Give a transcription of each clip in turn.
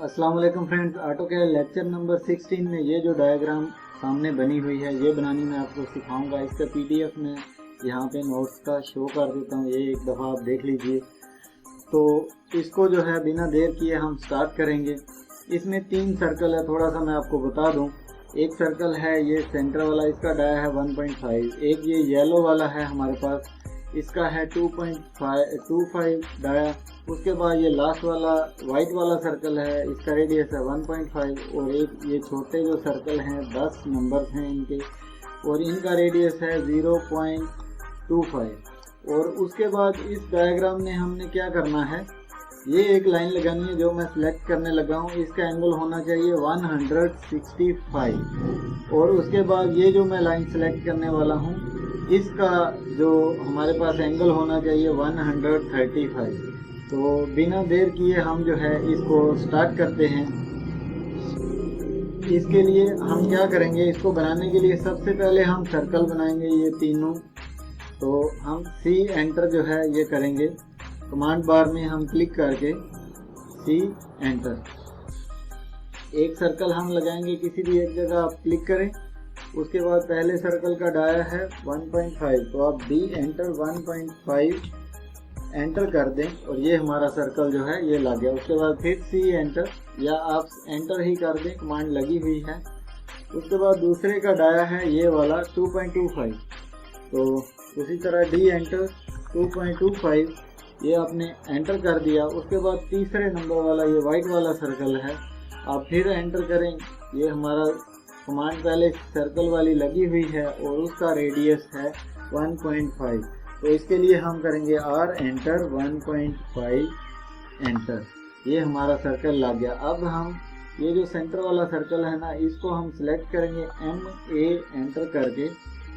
अस्सलाम वालेकुम friends, auto के लेक्चर नंबर 16 में ये जो डायग्राम सामने बनी हुई है ये बनानी मैं आपको सिखाऊंगा। इसका पीडीएफ में यहाँ पे नोट्स का शो कर देता हूँ, ये एक दफ़ा आप देख लीजिए। तो इसको जो है बिना देर किए हम स्टार्ट करेंगे। इसमें 3 सर्कल है, थोड़ा सा मैं आपको बता दूँ। एक सर्कल है ये सेंटर वाला, इसका डाया है 1.5। एक ये येलो वाला है हमारे पास, इसका है 2.25 डाया। उसके बाद ये लास्ट वाला वाइट वाला सर्कल है, इसका रेडियस है 1.5। और एक ये छोटे जो सर्कल हैं 10 नंबर हैं इनके, और इनका रेडियस है 0.25। और उसके बाद इस डायग्राम में हमने क्या करना है, ये एक लाइन लगानी है जो मैं सिलेक्ट करने लगा हूँ। इसका एंगल होना चाहिए 165। और उसके बाद ये जो मैं लाइन सिलेक्ट करने वाला हूँ इसका जो हमारे पास एंगल होना चाहिए 135। तो बिना देर किए हम जो है इसको स्टार्ट करते हैं। इसके लिए हम क्या करेंगे, इसको बनाने के लिए सबसे पहले हम सर्कल बनाएंगे ये तीनों। तो हम सी एंटर जो है ये करेंगे, कमांड बार में हम क्लिक करके सी एंटर। एक सर्कल हम लगाएंगे, किसी भी एक जगह आप क्लिक करें। उसके बाद पहले सर्कल का डाया है 1.5, तो आप डी एंटर 1.5 एंटर कर दें और ये हमारा सर्कल जो है ये लग गया। उसके बाद फिर सी एंटर, या आप एंटर ही कर दें, कमांड लगी हुई है। उसके बाद दूसरे का डाया है ये वाला 2.25, तो उसी तरह डी एंटर 2.25 ये आपने एंटर कर दिया। उसके बाद तीसरे नंबर वाला ये वाइट वाला सर्कल है, आप फिर एंटर करें। ये हमारा कमांड पहले सर्कल वाली लगी हुई है और उसका रेडियस है 1.5। तो इसके लिए हम करेंगे आर एंटर 1.5 एंटर। ये हमारा सर्कल लग गया। अब हम ये जो सेंटर वाला सर्कल है ना, इसको हम सिलेक्ट करेंगे एम ए एंटर करके।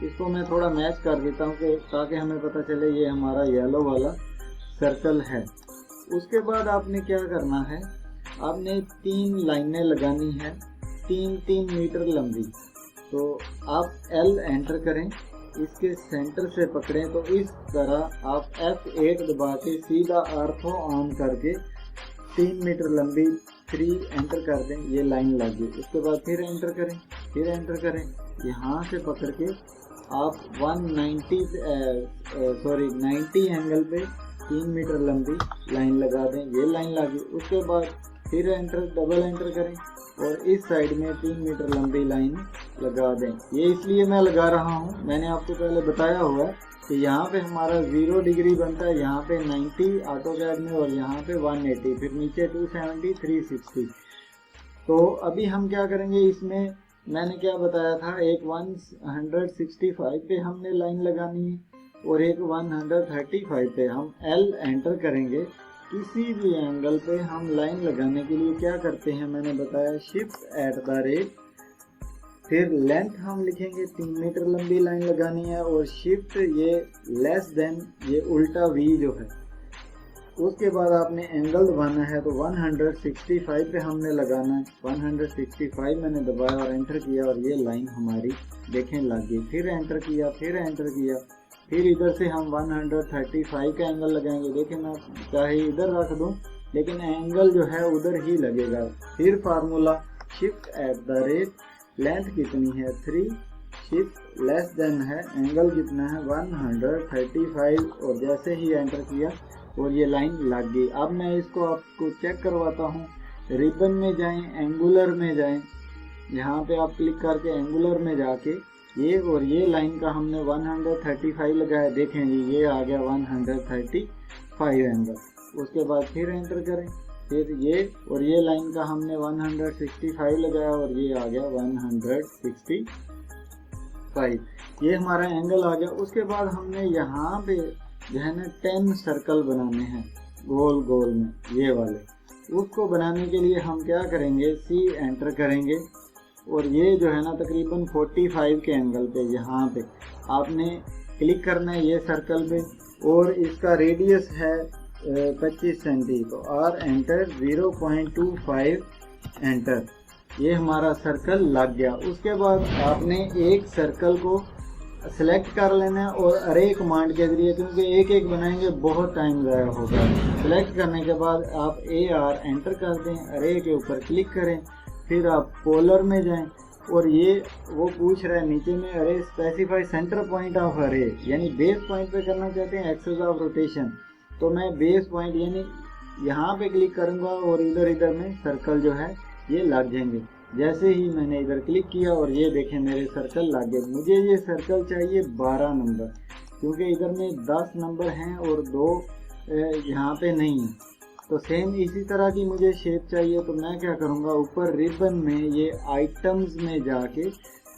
इसको मैं थोड़ा मैच कर देता हूँ ताकि हमें पता चले ये हमारा येलो वाला सर्कल है। उसके बाद आपने क्या करना है, आपने 3 लाइनें लगानी है 3-3 मीटर लंबी। तो आप एल एंटर करें, इसके सेंटर से पकड़ें, तो इस तरह आप F8 दबा के सीधा आर्थो ऑन करके 3 मीटर लंबी 3 एंटर कर दें। ये लाइन लग गई। उसके बाद फिर एंटर करें, फिर एंटर करें। यहाँ से पकड़ के आप 90 एंगल पे 3 मीटर लंबी लाइन लगा दें। ये लाइन लगी। उसके बाद फिर एंटर, डबल एंटर करें और इस साइड में 3 मीटर लंबी लाइन लगा दें। ये इसलिए मैं लगा रहा हूँ, मैंने आपको पहले बताया हुआ है कि यहाँ पे हमारा 0 डिग्री बनता है, यहाँ पे 90 ऑटोकैड में, और यहाँ पे 180, फिर नीचे 270, 360। तो अभी हम क्या करेंगे, इसमें मैंने क्या बताया था, एक 165 पे हमने लाइन लगानी है और एक 135 पे हम एल एंटर करेंगे। किसी भी एंगल पे हम लाइन लगाने के लिए क्या करते हैं, मैंने बताया shift@, फिर लेंथ हम लिखेंगे 3 मीटर लंबी लाइन लगानी है, और शिफ्ट ये लेस देन ये उल्टा V जो है। उसके बाद आपने एंगल दबाना है, तो 165 पे हमने लगाना है। 165 मैंने दबाया और एंटर किया और ये लाइन हमारी देखें लग गई। फिर एंटर किया, फिर एंटर किया, फिर इधर से हम 135 का एंगल लगाएंगे। देखें मैं चाहे इधर रख दूं लेकिन एंगल जो है उधर ही लगेगा। फिर फार्मूला shift@, लेंथ कितनी है 3, शिफ्ट लेस देन है, एंगल कितना है 135, और जैसे ही एंटर किया और ये लाइन लग गई। अब मैं इसको आपको चेक करवाता हूँ। रिबन में जाएं, एंगुलर में जाएं, यहाँ पे आप क्लिक करके एंगुलर में जाके ये और ये लाइन का हमने 135 लगाया। देखें जी ये आ गया 135 एंगल। उसके बाद फिर एंटर करें, फिर ये और ये लाइन का हमने 165 लगाया और ये आ गया 165। ये हमारा एंगल आ गया। उसके बाद हमने यहाँ पे जो है ना 10 सर्कल बनाने हैं गोल गोल में, ये वाले। उसको बनाने के लिए हम क्या करेंगे, सी एंटर करेंगे और ये जो है ना तकरीबन 45 के एंगल पे यहाँ पे आपने क्लिक करना है ये सर्कल पे, और इसका रेडियस है 25 सेंटी। तो आर एंटर 0.25 एंटर। ये हमारा सर्कल लग गया। उसके बाद आपने एक सर्कल को सिलेक्ट कर लेना है और अरे कमांड के जरिए, क्योंकि एक एक बनाएंगे बहुत टाइम ज़ाया होगा। सिलेक्ट करने के बाद आप AR एंटर कर दें, अरे के ऊपर क्लिक करें, फिर आप पोलर में जाएं और ये वो पूछ रहा है नीचे में अरे स्पेसिफाई सेंटर पॉइंट ऑफ अरे, यानी बेस पॉइंट पे करना चाहते हैं एक्सेस ऑफ रोटेशन। तो मैं बेस पॉइंट यानी यहाँ पे क्लिक करूँगा और इधर इधर में सर्कल जो है ये लग जाएंगे। जैसे ही मैंने इधर क्लिक किया और ये देखें मेरे सर्कल लग गए। मुझे ये सर्कल चाहिए 12 नंबर, क्योंकि इधर में 10 नंबर हैं और 2 यहाँ पे नहीं है। तो सेम इसी तरह की मुझे शेप चाहिए। तो मैं क्या करूँगा, ऊपर रिबन में ये आइटम्स में जाके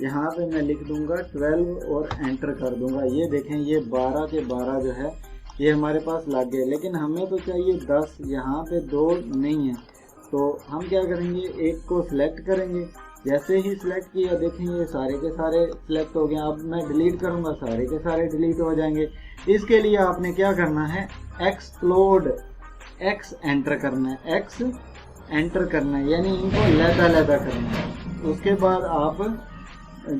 यहाँ पे मैं लिख दूँगा 12 और एंटर कर दूँगा। ये देखें ये 12 के 12 जो है ये हमारे पास लग गए, लेकिन हमें तो चाहिए 10, यहाँ पे 2 नहीं है। तो हम क्या करेंगे, एक को सिलेक्ट करेंगे। जैसे ही सिलेक्ट किया देखें ये सारे के सारे सिलेक्ट हो गए। अब मैं डिलीट करूँगा, सारे के सारे डिलीट हो जाएंगे। इसके लिए आपने क्या करना है, एक्सप्लोड, X एंटर करना है, X एंटर करना है, यानी इनको लैदा करना है। उसके बाद आप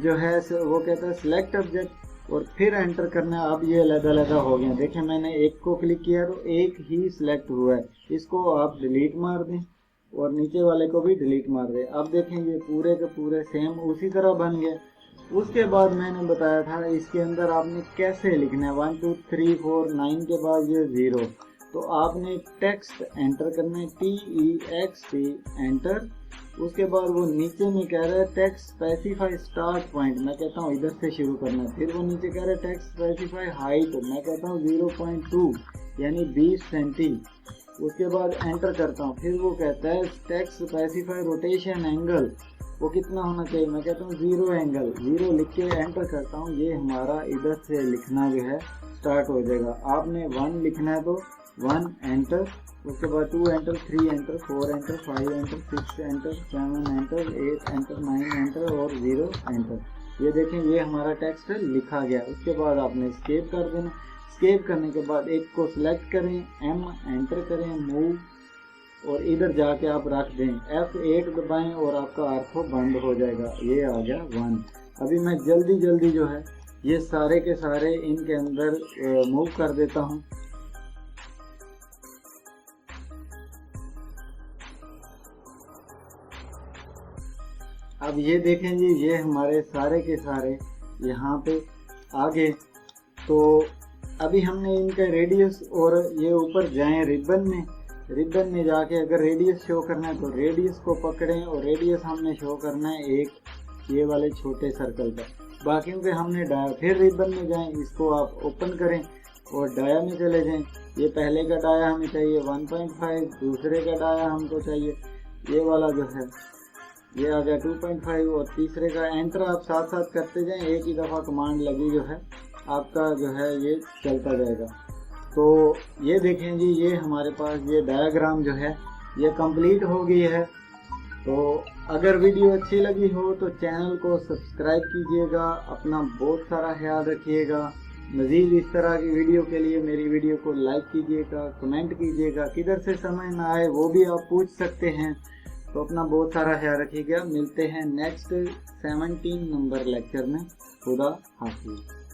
जो है वो कहता है सिलेक्ट ऑब्जेक्ट और फिर एंटर करना है। अब ये लैदा हो गया। देखें मैंने एक को क्लिक किया तो एक ही सिलेक्ट हुआ है, इसको आप डिलीट मार दें और नीचे वाले को भी डिलीट मार दें। अब देखें ये पूरे के पूरे सेम उसी तरह बन गए। उसके बाद मैंने बताया था इसके अंदर आपने कैसे लिखना है, 1 2 3 4 9 के बाद ये 0। तो आपने टेक्स्ट एंटर करना है, TEXT एंटर। उसके बाद वो नीचे में कह रहा है टेक्स्ट स्पेसिफाई स्टार्ट पॉइंट, मैं कहता हूँ इधर से शुरू करना है। फिर वो नीचे कह रहा है टेक्स्ट स्पेसिफाई हाइट, मैं कहता हूँ 0.2 यानी 20 सेंटी। उसके बाद एंटर करता हूँ। फिर वो कहता है टेक्स्ट स्पेसिफाई रोटेशन एंगल, वो कितना होना चाहिए, मैं कहता हूँ 0 एंगल, 0 लिख के एंटर करता हूँ। ये हमारा इधर से लिखना जो है स्टार्ट हो जाएगा। आपने 1 लिखना है तो 1 एंटर, उसके बाद 2 enter, 3 enter, 4 enter, 5 enter, 6 enter, 7 enter, 8 enter, 9 enter और 0 एंटर। ये देखें ये हमारा टेक्स्ट लिखा गया। उसके बाद आपने एस्केप कर देना। एस्केप करने के बाद एक को सिलेक्ट करें, M एंटर करें, मूव और इधर जाके आप रख दें, F8 दबाएं और आपका आर्थो बंद हो जाएगा। ये आ गया 1। अभी मैं जल्दी जो है ये सारे के सारे इनके अंदर मूव कर देता हूँ। अब ये देखें जी ये हमारे सारे के सारे यहाँ पे आ गए। तो अभी हमने इनका रेडियस और ये ऊपर जाएं रिबन में जाके अगर रेडियस शो करना है तो रेडियस को पकड़ें और रेडियस हमने शो करना है एक ये वाले छोटे सर्कल का। बाकियों पे हमने डाया। फिर रिबन में जाएं, इसको आप ओपन करें और डाया में चले जाएं। ये पहले का डाया हमें चाहिए 1.5, दूसरे का डाया हमको चाहिए ये वाला जो है ये आ गया 2.5 और तीसरे का एंटर आप साथ साथ करते जाएं। एक ही दफ़ा कमांड लगी जो है आपका जो है ये चलता जाएगा। तो ये देखें जी ये हमारे पास ये डायग्राम जो है ये कंप्लीट हो गई है। तो अगर वीडियो अच्छी लगी हो तो चैनल को सब्सक्राइब कीजिएगा, अपना बहुत सारा ख्याल रखिएगा। मज़ीद इस तरह की वीडियो के लिए मेरी वीडियो को लाइक कीजिएगा, कमेंट कीजिएगा। किधर से समझ ना आए वो भी आप पूछ सकते हैं। तो अपना बहुत सारा ख्याल रखिएगा। मिलते हैं नेक्स्ट 17 नंबर लेक्चर में। खुदा हाफिज़।